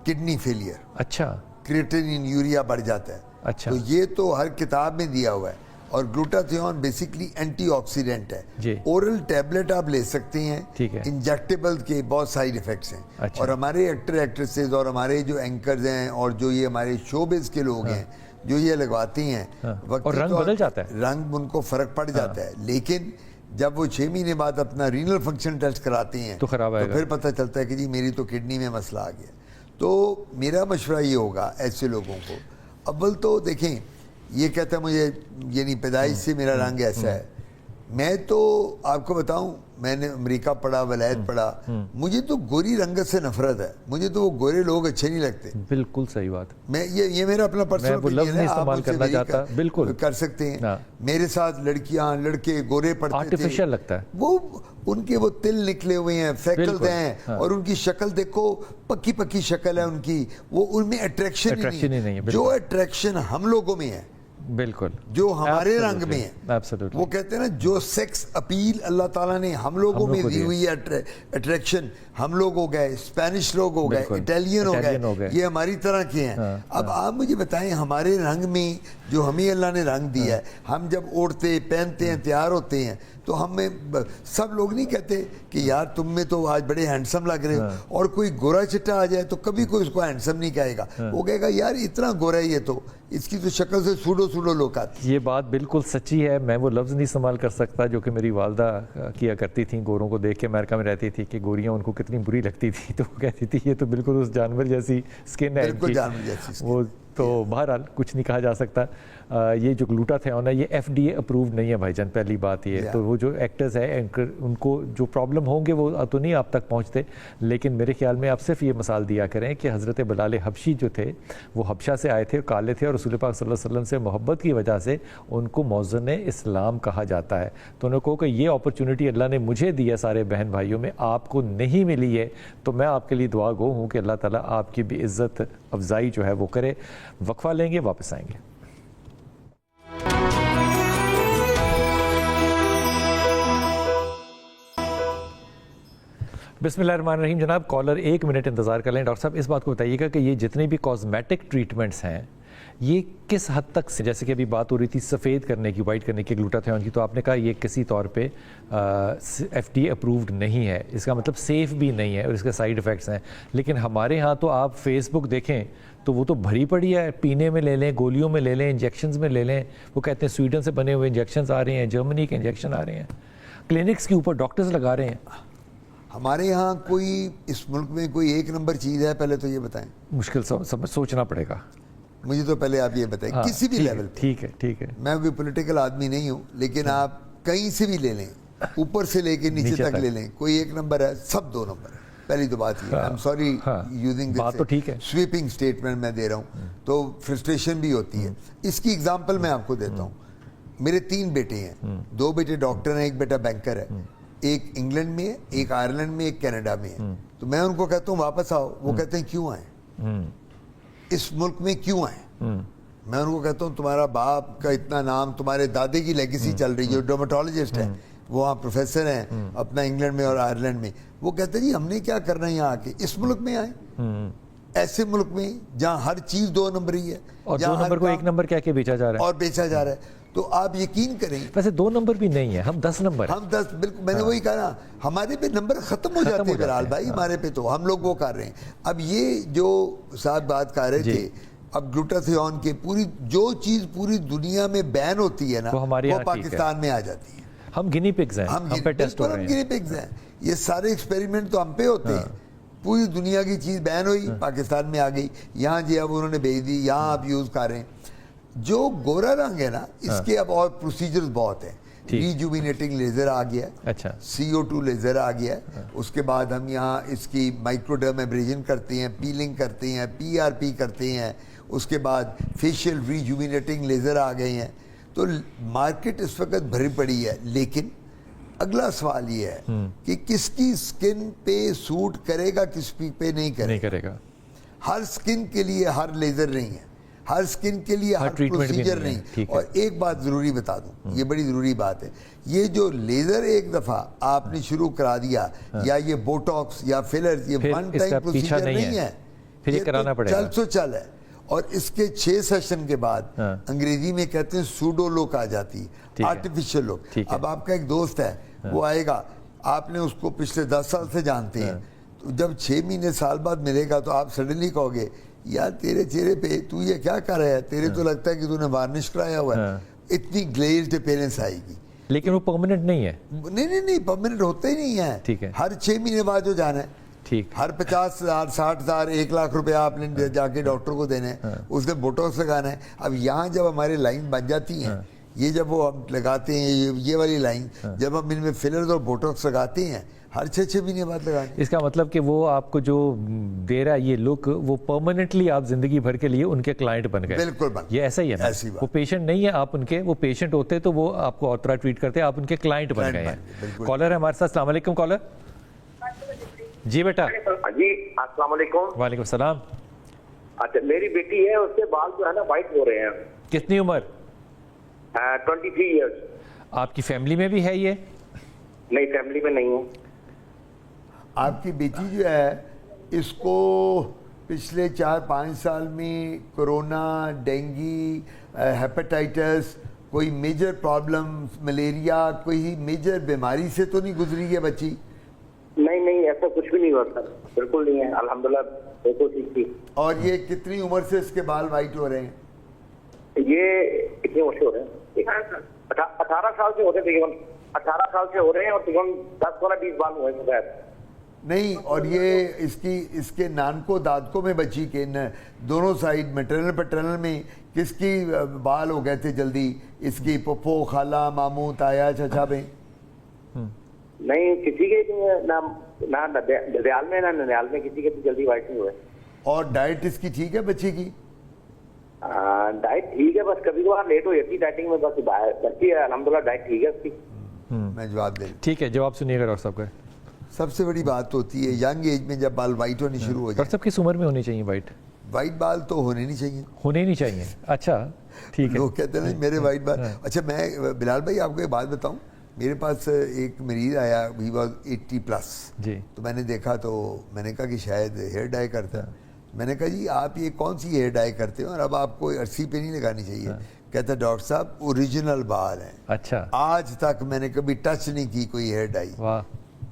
کڈنی فیلئر, اچھا کریٹینین یوریا بڑھ جاتا ہے. اچھا تو یہ تو ہر کتاب میں دیا ہوا ہے. اور گلوٹاتھیون بیسیکلی اینٹی آکسیڈنٹ ہے. جی. اورل ٹیبلٹ آپ لے سکتے ہیں, ٹھیک ہے. انجیکٹیبل کے بہت سائیڈ افیکٹس ہیں. اچھا. اور ہمارے ایکٹر ایکٹریسز اور ہمارے جو اینکرز ہیں اور جو یہ ہمارے شوبز کے لوگ ہیں جو یہ لگواتے ہیں, اور رنگ بدل جاتا ہے, رنگ ان کو فرق پڑ جاتا ہے. لیکن جب وہ 6 مہینے بعد اپنا رینل فنکشن ٹیسٹ کراتے ہیں تو خراب آئے گا, پھر پتہ چلتا ہے کہ جی میری تو کڈنی میں مسئلہ آ گیا. تو میرا مشورہ یہ ہوگا ایسے لوگوں کو, اول تو دیکھیں یہ کہتا ہے مجھے یعنی پیدائش سے میرا رنگ ایسا ہے. میں تو آپ کو بتاؤں, میں نے امریکہ پڑھا, ولایت پڑھا, مجھے تو گوری رنگت سے نفرت ہے. مجھے تو وہ گورے لوگ اچھے نہیں لگتے. بالکل صحیح بات. میں یہ میرا اپنا پرسنل اوپینین ہے, آپ استعمال کرنا چاہتا, بالکل کر سکتے ہیں. میرے ساتھ لڑکیاں لڑکے گورے پڑتے تھے, آرٹیفیشل لگتا ہے, وہ ان کے وہ تل نکلے ہوئے ہیں, فیکلز ہیں, اور ان کی شکل دیکھو پکی پکی شکل ہے ان کی, وہ ان میں اٹریکشن ہی نہیں ہے. جو اٹریکشن ہم لوگوں میں ہے, بالکل جو ہمارے رنگ میں ہے, وہ کہتے ہیں نا جو سیکس اپیل اللہ تعالیٰ نے ہم لوگوں میں دی ہوئی ہے, اٹریکشن, ہم لوگ ہو گئے, اسپینش لوگ ہو گئے, اٹیلین ہو گئے, یہ ہماری طرح کے ہیں. اب آپ مجھے بتائیں ہمارے رنگ میں جو ہمیں اللہ نے رنگ دیا ہے, ہم جب اوڑھتے پہنتے ہیں تیار ہوتے ہیں تو ہمیں سب لوگ نہیں کہتے کہ یار تم میں تو آج بڑے ہینڈسم لگ رہے ہو, اور کوئی گورا چٹا آ جائے تو کبھی کوئی اس کو ہینڈسم نہیں کہے گا, وہ کہے گا یار اتنا گورا ہے یہ تو, اس کی تو شکل سے سوڈو لوگ آتی. یہ بات بالکل سچی ہے. میں وہ لفظ نہیں استعمال کر سکتا جو کہ میری والدہ کیا کرتی تھیں گوروں کو دیکھ کے, امریکہ میں رہتی تھی, کہ گوریاں ان کو کتنی بری لگتی تھی, تو وہ کہتی تھی یہ تو بالکل اس جانور جیسی سکن ہے, بالکل جانور جیسی وہ تو بہرحال کچھ نہیں کہا جا سکتا. یہ جو گلوٹاتھیون ہے یہ FDA اپرووڈ نہیں ہے بھائی جان, پہلی بات یہ. تو وہ جو ایکٹرز ہیں ان کو جو پرابلم ہوں گے وہ تو نہیں آپ تک پہنچتے, لیکن میرے خیال میں آپ صرف یہ مثال دیا کریں کہ حضرت بلال حبشی جو تھے وہ حبشہ سے آئے تھے, کالے تھے, اور رسول پاک صلی اللہ علیہ وسلم سے محبت کی وجہ سے ان کو موزن اسلام کہا جاتا ہے. تو انہوں نے کہا کہ یہ اپرچونٹی اللہ نے مجھے دی ہے سارے بہن بھائیوں میں, آپ کو نہیں ملی ہے, تو میں آپ کے لیے دعا گو ہوں کہ اللہ تعالیٰ آپ کی بھی عزت افزائی جو ہے وہ کرے. وقفہ لیں گے, واپس آئیں گے. بسم اللہ الرحمن الرحیم. جناب کالر 1 منٹ انتظار کر لیں. ڈاکٹر صاحب اس بات کو بتائیے گا کہ یہ جتنے بھی کاسمیٹک ٹریٹمنٹس ہیں یہ کس حد تک سے, جیسے کہ ابھی بات ہو رہی تھی سفید کرنے کی, وائٹ کرنے کی گلوٹاتھیون کی, تو آپ نے کہا یہ کسی طور پہ FDA اپرووڈ نہیں ہے, اس کا مطلب سیف بھی نہیں ہے اور اس کے سائیڈ افیکٹس ہیں. لیکن ہمارے ہاں تو آپ فیس بک دیکھیں تو وہ تو بھری پڑی ہے, پینے میں لے لیں, گولیوں میں لے لیں, انجیکشنز میں لے لیں. وہ کہتے ہیں سویڈن سے بنے ہوئے انجیکشنز آ رہے ہیں, جرمنی کے انجیکشن آ رہے ہیں, کلینکس کے اوپر ڈاکٹرز لگا رہے ہیں. ہمارے یہاں کوئی اس ملک میں کوئی 1 نمبر چیز ہے, پہلے تو یہ بتائیں. مشکل سوچنا پڑے گا مجھے, تو پہلے آپ یہ بتائیں کسی بھی لیول پہ. ٹھیک ہے. میں کوئی پولیٹیکل آدمی نہیں ہوں, لیکن آپ کہیں سے بھی لے لیں, اوپر سے لے کے نیچے تک لے لیں, کوئی 1 نمبر ہے, سب 2 نمبر ہے. پہلی تو بات یہ, I am sorry using this sweeping statement میں دے رہا ہوں, تو فرسٹریشن بھی ہوتی ہے. اس کی اگزامپل میں آپ کو دیتا ہوں. میرے 3 بیٹے ہیں, 2 بیٹے ڈاکٹر ہیں, 1 بیٹا بینکر ہے, ایک انگلینڈ میں ہے, ایک آئرلینڈ میں, ایک کینیڈا میں ہے. تو میں ان کو کہتا ہوں واپس آؤ, وہ کہتے ہیں کیوں آئیں, اس ملک میں کیوں آئیں. میں ان کو کہتا ہوں تمہارا باپ کا اتنا نام, تمہارے دادے کی لیگیسی چل رہی ہے, جو ڈرماٹولوجسٹ ہے, وہ وہاں پروفیسر ہیں اپنا انگلینڈ میں اور آئرلینڈ میں. وہ کہتے ہیں جی ہم نے کیا کرنا ہے یہاں آ کے, اس ملک میں آئیں, ایسے ملک میں جہاں ہر چیز 2 نمبری ہے, اور 2 نمبر کو 1 نمبر کیا کہ بیچا جا رہا ہے, اور بیچا جا رہا ہے. تو آپ یقین کریں, ویسے 2 نمبر بھی نہیں ہے, ہم 10 نمبر, ہم 10, بالکل میں نے وہی کہا نا, ہمارے پہ نمبر ختم ہو جاتے ہیں بہرحال بھائی, ہمارے پہ تو ہم لوگ وہ کر رہے ہیں. اب یہ جو صاحب بات کر رہے تھے, اب گلوٹاتھیون کے پوری جو چیز پوری دنیا میں بین ہوتی ہے نا, وہ پاکستان میں آ جاتی ہے. ہم گنی پگز ہیں, ہم پہ ٹیسٹ ہو رہے ہیں, گنی پگز ہیں. یہ سارے ایکسپیریمنٹ تو ہم پہ ہوتے ہیں. پوری دنیا کی چیز بین ہوئی, پاکستان میں آ گئی, یہاں جی اب انہوں نے بھیج دی, یہاں آپ یوز کر رہے ہیں. جو گورا رنگ ہے نا, اس کے اب اور پروسیجرز بہت ہیں. रीजुविनेटिंग लेज़र आ गया है, अच्छा, CO2 लेज़र आ गया है। उसके बाद हम यहाँ इसकी माइक्रोडर्म एब्रेजन करते हैं, पीलिंग करते हैं, PRP करते हैं। उसके बाद फेशियल रीजुविनेटिंग लेज़र आ गए हैं। तो मार्केट इस वक्त भरी पड़ी है, लेकिन अगला सवाल ये है कि किसकी स्किन पे सूट करेगा, किस पे नहीं करेगा। हर स्किन के लिए हर लेज़र नहीं है, हर स्किन के लिए हर प्रोसीजर नहीं। और एक बात ज़रूरी बता दूं, ये बड़ी ज़रूरी बात है, ये जो लेज़र एक दफ़ा आपने शुरू करा दिया, या ये बोटॉक्स या फिलर्स, ये वन टाइम प्रोसीजर नहीं है, फिर ये कराना पड़ेगा। चल सो चल है। और इसके 6 सेशन के बाद अंग्रेजी में कहते हैं सूडो लुक आ जाती है, आर्टिफिशियल लुक। अब आपका एक दोस्त है, वो आएगा, आपने उसको पिछले 10 साल से जानते हैं, तो जब 6 महीने साल बाद मिलेगा तो आप सडनली कहोगे यार तेरे चेहरे पे तू ये क्या कर रहा है, तेरे तो लगता है कि तूने वार्निश कराया हुआ है। इतनी ग्लेज्ड अपीयरेंस आएगी। लेकिन वो परमानेंट नहीं है। नहीं, परमानेंट होते ही नहीं है। ठीक है, हर 6 महीने बाद जो जाना है, ठीक, हर 50,000, 60,000, 1 लाख रुपया आपने जाके डॉक्टर को देना है, उसने बोटॉक्स लगाना है। अब यहाँ जब हमारी लाइन बन जाती है, ये जब वो हम लगाते हैं, ये वाली लाइन जब हम इनमें फिलर्स और बोटॉक्स लगाते हैं, हर 6 महीने बाद लगाने। इसका मतलब कि वो आपको जो दे रहा है ये लुक, वो परमानेंटली आप जिंदगी भर के लिए उनके क्लाइंट बन गए। बिल्कुल बन, ये ऐसा ही है ना? वो पेशेंट नहीं है आप उनके, वो पेशेंट होते तो वो आपको और तरह ट्रीट करते, आप उनके क्लाइंट बन गए हैं। कॉलर है हमारे साथ। अस्सलाम वालेकुम कॉलर। जी बेटा। जी अस्सलाम वालेकुम। वालेकुम सलाम। अच्छा, मेरी बेटी है, उसके बाल जो है ना वाइट हो रहे हैं। कितनी उम्र? 23 ईयर्स। आपकी फैमिली में भी है ये? नहीं, फैमिली में नहीं है। आपकी बेटी जो है, इसको पिछले 4-5 साल में कोरोना, डेंगू, हेपेटाइटिस, कोई मेजर प्रॉब्लम, मलेरिया, कोई मेजर बीमारी से तो नहीं गुजरी है बच्ची? नहीं, ऐसा कुछ भी नहीं हुआ सर, बिल्कुल नहीं है, अल्हम्दुलिल्लाह बिल्कुल ठीक थी। और ये कितनी उम्र से इसके बाल वाइट हो रहे हैं? ये कितने वर्ष हो रहे हैं? 18 साल से होते तकरीबन, 18 साल से हो रहे हैं, और तकरीबन 10-20 बाल हुए हैं। नहीं, और ये इसके नानको दादकों में बच्ची के दोनों साइड मैटरनल पैटर्नल में किसकी बाल हो गए थे जल्दी? इसकी पप्पो, खाला, मामू, ताया, चचा में? नहीं, किसी के ना दयाल में ना ननियाल में किसी के तो जल्दी वाइट नहीं हुए। और डाइट इसकी ठीक है बच्ची की? डाइट ठीक है, बस कभी कभार लेट हो जाती है डाइटिंग में, बस बच्ची है अल्हम्दुलिल्लाह डाइट ठीक है उसकी। मैं जवाब दे, ठीक है, जवाब सुनिएगा डॉक्टर साहब का। सबसे बड़ी बात होती है यंग एज में जब बाल वाइट होने शुरू हो जाए। डॉक्टर साहब किस उम्र में होनी चाहिए वाइट? वाइट बाल तो होने नहीं चाहिए। होने नहीं चाहिए? अच्छा, ठीक है। लोग कहते हैं मेरे वाइट बाल। अच्छा, मैं बिलाल भाई आपको एक बात बताऊं, मेरे पास एक मरीज आया, ही वॉज 80+ जी। तो मैंने देखा, तो मैंने कहा कि शायद हेयर डाई करता है। मैंने कहा जी आप ये कौन सी हेयर डाई करते हो और अब आपको अरसी पे नहीं लगानी चाहिए? कहता डॉक्टर साहब ओरिजिनल बाल हैं। अच्छा, आज तक मैंने कभी टच नहीं की कोई हेयर डाई। वाह,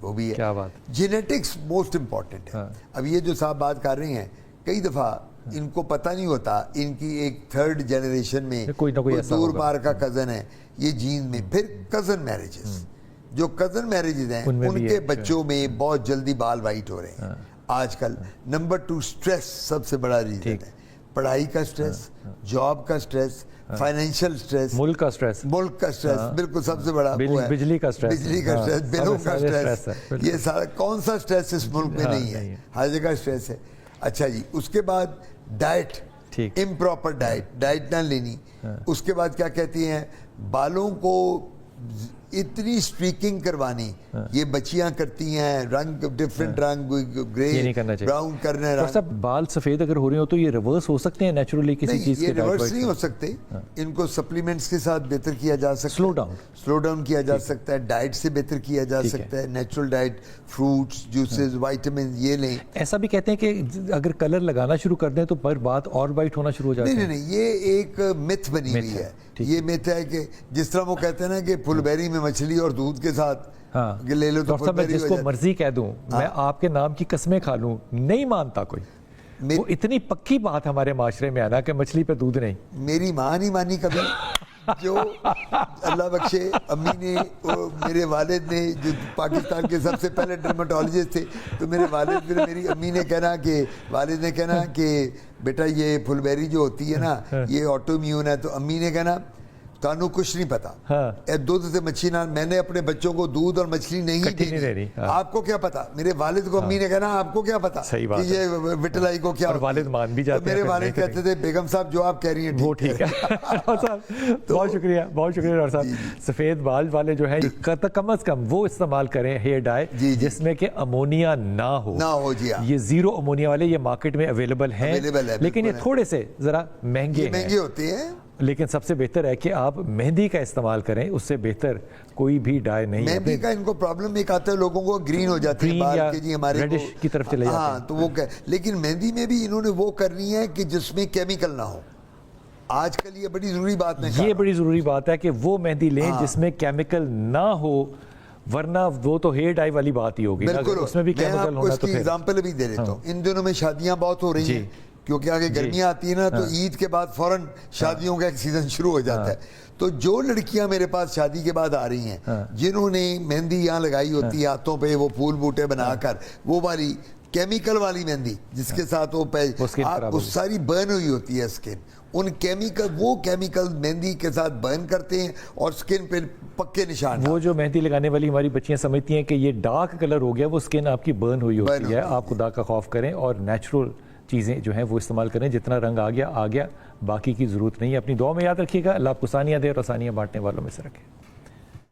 वो भी है। क्या बात। जेनेटिक्स मोस्ट इम्पॉर्टेंट है। अब ये जो साहब बात कर रहे हैं, कई दफ़ा इनको पता नहीं होता इनकी एक 3rd जनरेशन में कोई ना कोई दूर बार का कज़न है, ये जीन में। फिर कज़न मैरिजेस, जो कज़न मैरिजेस हैं उनके बच्चों में बहुत जल्दी बाल वाइट हो रहे हैं आजकल। नंबर 2 स्ट्रेस सबसे बड़ा रीजन है। पढ़ाई का स्ट्रेस, जॉब का स्ट्रेस, फाइनेंशियल स्ट्रेस, मुल्क का स्ट्रेस, बिल्कुल सबसे बड़ा वो है। बिजली का स्ट्रेस, बिलों का स्ट्रेस, ये सारा कौन सा स्ट्रेस इस मुल्क में नहीं है? हर जगह स्ट्रेस है। अच्छा जी, उसके बाद डाइट, इम्प्रॉपर डाइट ना लेनी। उसके बाद क्या कहती हैं, बालों को इतनी स्ट्रीकिंग करवानी, ये बच्चियां करती हैं, रंग डिफरेंट रंग, ग्रे, ब्राउन करना है। सब बाल सफेद अगर हो रहे हो तो ये रिवर्स हो सकते हैं नेचुरली किसी चीज के? रिवर्स नहीं हो सकते, इनको सप्लीमेंट्स के साथ बेहतर किया जा सकता है, स्लो डाउन किया जा सकता है, डाइट से बेहतर किया जा सकता है। Natural diet, fruits, juices, vitamin ये लें। ऐसा भी कहते हैं कि अगर कलर लगाना शुरू कर दें तो पर बात और वाइट होना शुरू हो जाता है? नहीं, ये एक मिथ बनी हुई है। ये मिथ है कि जिस तरह वो कहते हैं ना कि फुलबेरी में मछली और दूध के साथ ले लो तो मैं जिसको मर्जी कह दूं, मैं आपके नाम की कसमें खा लूं, नहीं मानता कोई। वो इतनी पक्की बात हमारे माशरे में आना कि मछली पे दूध नहीं। मेरी माँ नहीं मानी कभी। जो अल्लाह बख्शे अम्मी ने, मेरे वालिद ने, जो पाकिस्तान के सबसे पहले डर्मेटोलॉजिस्ट थे, तो मेरे वालिद ने, मेरी अम्मी ने कहना कि, वालिद ने कहना कि बेटा ये फुलबेरी जो होती है ना ये ऑटो इम्यून है, तो अम्मी ने कहना تانوں کچھ نہیں پتا. ہاں دودھ سے مچھلی نہ, میں نے اپنے بچوں کو دودھ اور مچھلی نہیں دینی. آپ کو کیا پتا؟ میرے والد کو امی نے کہنا آپ کو کیا پتا صحیح بات کہ یہ وٹلائی کو کیا. اور والد مان بھی جاتے ہیں. میرے والد کہتے تھے بیگم صاحب جو آپ کہہ رہی ہیں وہ ٹھیک ہے. بہت شکریہ, بہت شکریہ ڈاکٹر صاحب. سفید بال والے جو ہیں کم از کم وہ استعمال کریں ہیئر ڈائی جس میں کہ امونیا نہ ہو. جی یہ زیرو امونیا والے یہ مارکیٹ میں اویلیبل ہیں, لیکن یہ تھوڑے سے ذرا مہنگے ہوتے ہیں. لیکن سب سے بہتر ہے کہ آپ مہندی کا استعمال کریں, اس سے بہتر کوئی بھی ڈائی نہیں. مہندی کا ان کو پرابلم ایک آتا ہے, لوگوں کو گرین ہو جاتی ہے بال کے, جی ہمارے ریڈش کی طرف چلے جاتے ہیں. ہاں تو وہ لیکن مہندی میں بھی انہوں نے وہ کرنی ہے کہ جس میں کیمیکل نہ ہو. آج کل یہ بڑی ضروری بات ہے, یہ بڑی ضروری بات ہے کہ وہ مہندی لیں جس میں کیمیکل نہ ہو, ورنہ وہ تو ہیئر ڈائی والی بات ہی ہوگی. بالکل, اس میں بھی کیمیکل ہونا. تو میں ایگزامپل بھی دے دیتا ہوں. ان دنوں میں شادیاں بہت ہو رہی ہیں کیونکہ آگے گرمیاں آتی ہیں نا, تو عید کے بعد فوراً شادیوں کا ایک سیزن شروع ہو جاتا ہے. تو جو لڑکیاں میرے پاس شادی کے بعد آ رہی ہیں جنہوں نے مہندی یہاں لگائی ہوتی ہے ہاتھوں پہ, وہ پھول بوٹے بنا کر, وہ والی کیمیکل والی مہندی جس کے ساتھ وہ ساری برن ہوئی ہوتی ہے اسکن, ان وہ کیمیکل مہندی کے ساتھ برن کرتے ہیں اور اسکن پہ پکے نشان. وہ جو مہندی لگانے والی ہماری بچیاں سمجھتی ہیں کہ یہ ڈارک کلر ہو گیا, وہ اسکن آپ کی برن ہوئی ہوتی ہے. آپ خدا کا خوف کریں اور نیچرل چیزیں جو ہیں وہ استعمال کریں. جتنا رنگ آ گیا, باقی کی ضرورت نہیں ہے. اپنی دعا میں یاد رکھیے گا. اللہ آپ کو آسانیاں دے اور آسانیاں بانٹنے والوں میں سے رکھے.